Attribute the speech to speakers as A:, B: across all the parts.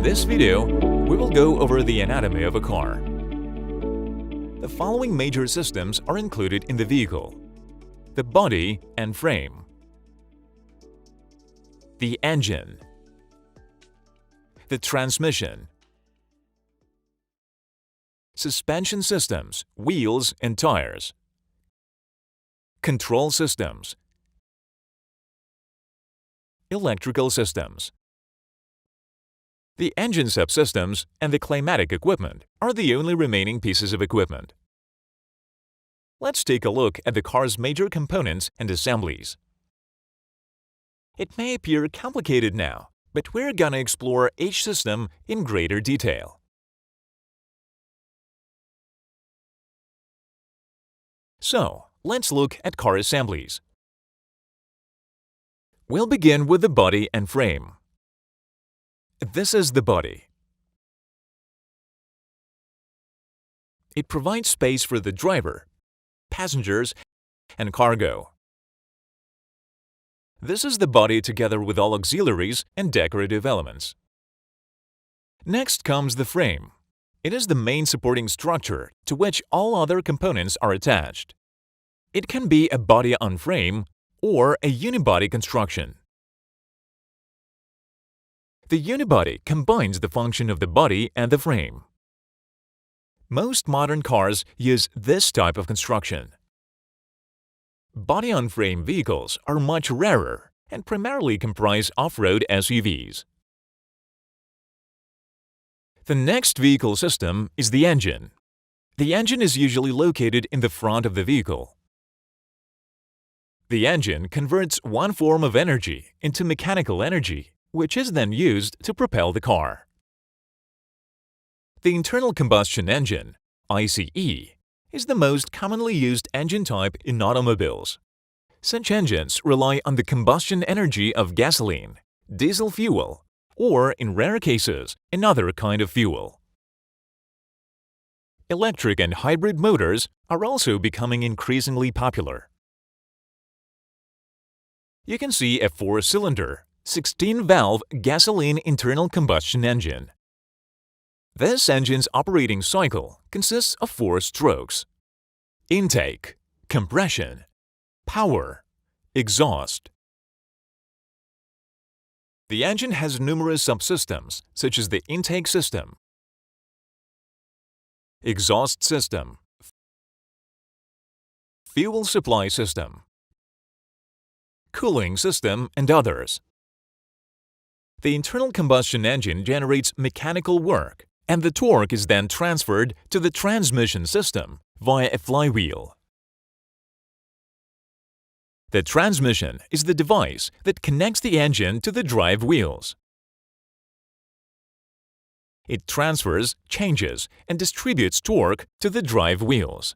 A: this video, we will go over the anatomy of a car. The following major systems are included in the vehicle: the body and frame, the engine, the transmission, suspension systems, wheels and tires, control systems, electrical systems. The engine subsystems and the climatic equipment are the only remaining pieces of equipment. Let's take a look at the car's major components and assemblies. It may appear complicated now, but we're gonna explore each system in greater detail. So, let's look at car assemblies. We'll begin with the body and frame. This is the body. It provides space for the driver, passengers, and cargo. This is the body together with all auxiliaries and decorative elements. Next comes the frame. It is the main supporting structure to which all other components are attached. It can be a body-on-frame or a unibody construction. The unibody combines the function of the body and the frame. Most modern cars use this type of construction. Body-on-frame vehicles are much rarer and primarily comprise off-road SUVs. The next vehicle system is the engine. The engine is usually located in the front of the vehicle. The engine converts one form of energy into mechanical energy, which is then used to propel the car. The internal combustion engine, ICE, is the most commonly used engine type in automobiles. Such engines rely on the combustion energy of gasoline, diesel fuel, or, in rare cases, another kind of fuel. Electric and hybrid motors are also becoming increasingly popular. You can see a 4-cylinder, 16-valve gasoline internal combustion engine. This engine's operating cycle consists of 4 strokes: intake, compression, power, exhaust. The engine has numerous subsystems such as the intake system, exhaust system, fuel supply system, cooling system, and others. The internal combustion engine generates mechanical work, and the torque is then transferred to the transmission system via a flywheel. The transmission is the device that connects the engine to the drive wheels. It transfers, changes, and distributes torque to the drive wheels.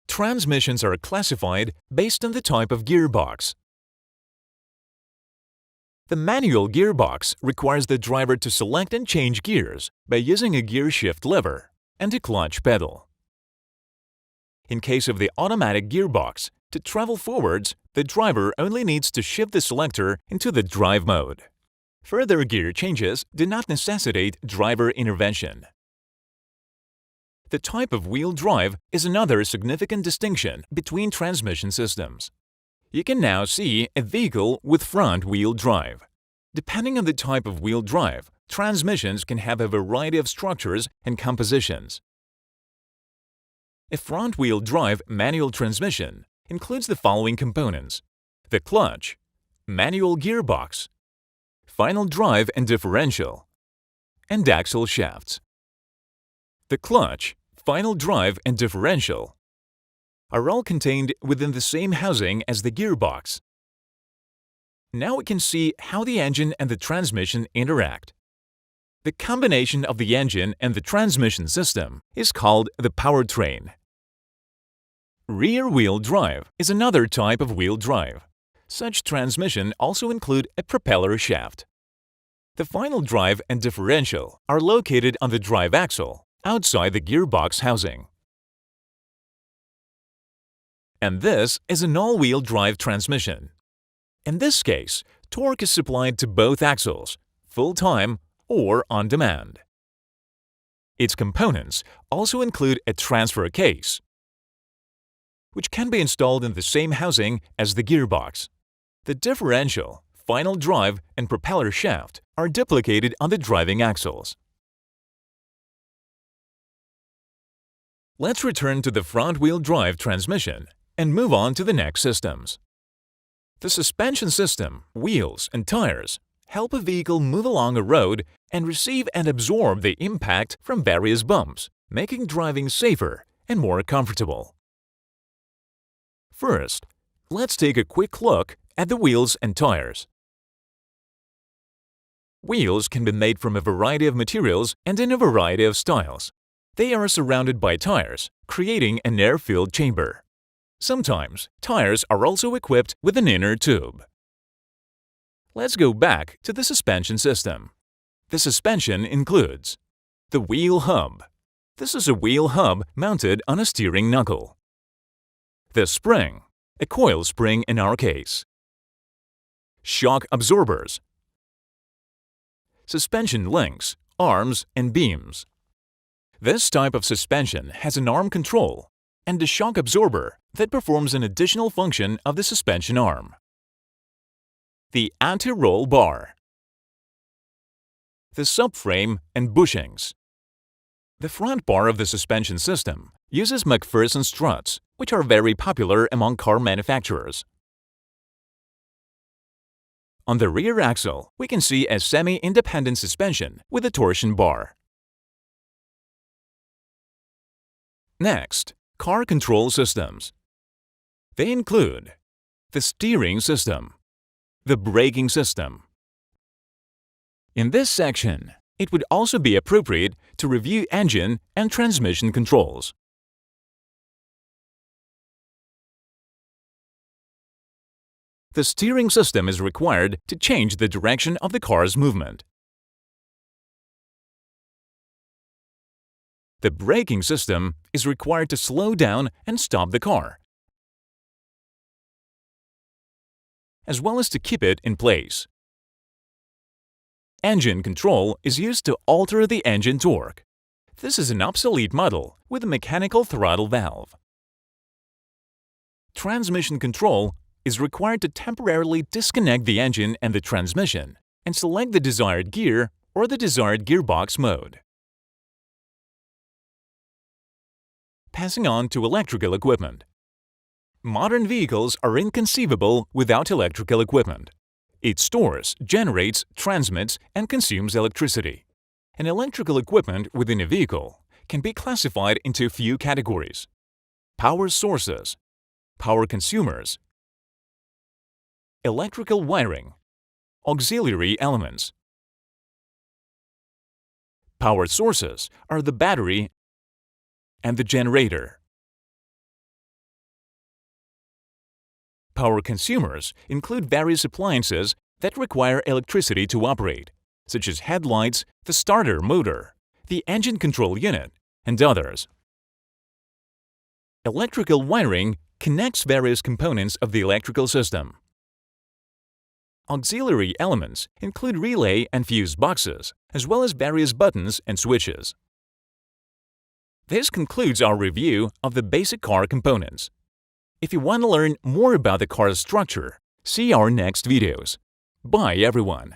A: Transmissions are classified based on the type of gearbox. The manual gearbox requires the driver to select and change gears by using a gear shift lever and a clutch pedal. In case of the automatic gearbox, to travel forwards, the driver only needs to shift the selector into the drive mode. Further gear changes do not necessitate driver intervention. The type of wheel drive is another significant distinction between transmission systems. You can now see a vehicle with front-wheel drive. Depending on the type of wheel drive, transmissions can have a variety of structures and compositions. A front-wheel drive manual transmission includes the following components: the clutch, manual gearbox, final drive and differential, and axle shafts. The clutch, final drive, and differential are all contained within the same housing as the gearbox. Now we can see how the engine and the transmission interact. The combination of the engine and the transmission system is called the powertrain. Rear-wheel drive is another type of wheel drive. Such transmission also include a propeller shaft. The final drive and differential are located on the drive axle, outside the gearbox housing. And this is an all-wheel drive transmission. In this case, torque is supplied to both axles, full-time, or on demand. Its components also include a transfer case, which can be installed in the same housing as the gearbox. The differential, final drive, and propeller shaft are duplicated on the driving axles. Let's return to the front-wheel drive transmission and move on to the next systems. The suspension system, wheels, and tires help a vehicle move along a road and receive and absorb the impact from various bumps, making driving safer and more comfortable. First, let's take a quick look at the wheels and tires. Wheels can be made from a variety of materials and in a variety of styles. They are surrounded by tires, creating an air-filled chamber. Sometimes, tires are also equipped with an inner tube. Let's go back to the suspension system. The suspension includes the wheel hub. This is a wheel hub mounted on a steering knuckle. The spring, a coil spring in our case. Shock absorbers. Suspension links, arms, and beams. This type of suspension has an arm control and a shock absorber that performs an additional function of the suspension arm. The anti-roll bar. The subframe and bushings. The front bar of the suspension system uses McPherson struts, which are very popular among car manufacturers. On the rear axle, we can see a semi-independent suspension with a torsion bar. Next, car control systems. They include the steering system, the braking system. In this section, it would also be appropriate to review engine and transmission controls. The steering system is required to change the direction of the car's movement. The braking system is required to slow down and stop the car, as well as to keep it in place. Engine control is used to alter the engine torque. This is an obsolete model with a mechanical throttle valve. Transmission control is required to temporarily disconnect the engine and the transmission and select the desired gear or the desired gearbox mode. Passing on to electrical equipment. Modern vehicles are inconceivable without electrical equipment. It stores, generates, transmits, and consumes electricity. An electrical equipment within a vehicle can be classified into a few categories: power sources, power consumers, electrical wiring, auxiliary elements. Power sources are the battery and the generator. Power consumers include various appliances that require electricity to operate, such as headlights, the starter motor, the engine control unit, and others. Electrical wiring connects various components of the electrical system. Auxiliary elements include relay and fuse boxes, as well as various buttons and switches. This concludes our review of the basic car components. If you want to learn more about the car's structure, see our next videos. Bye everyone!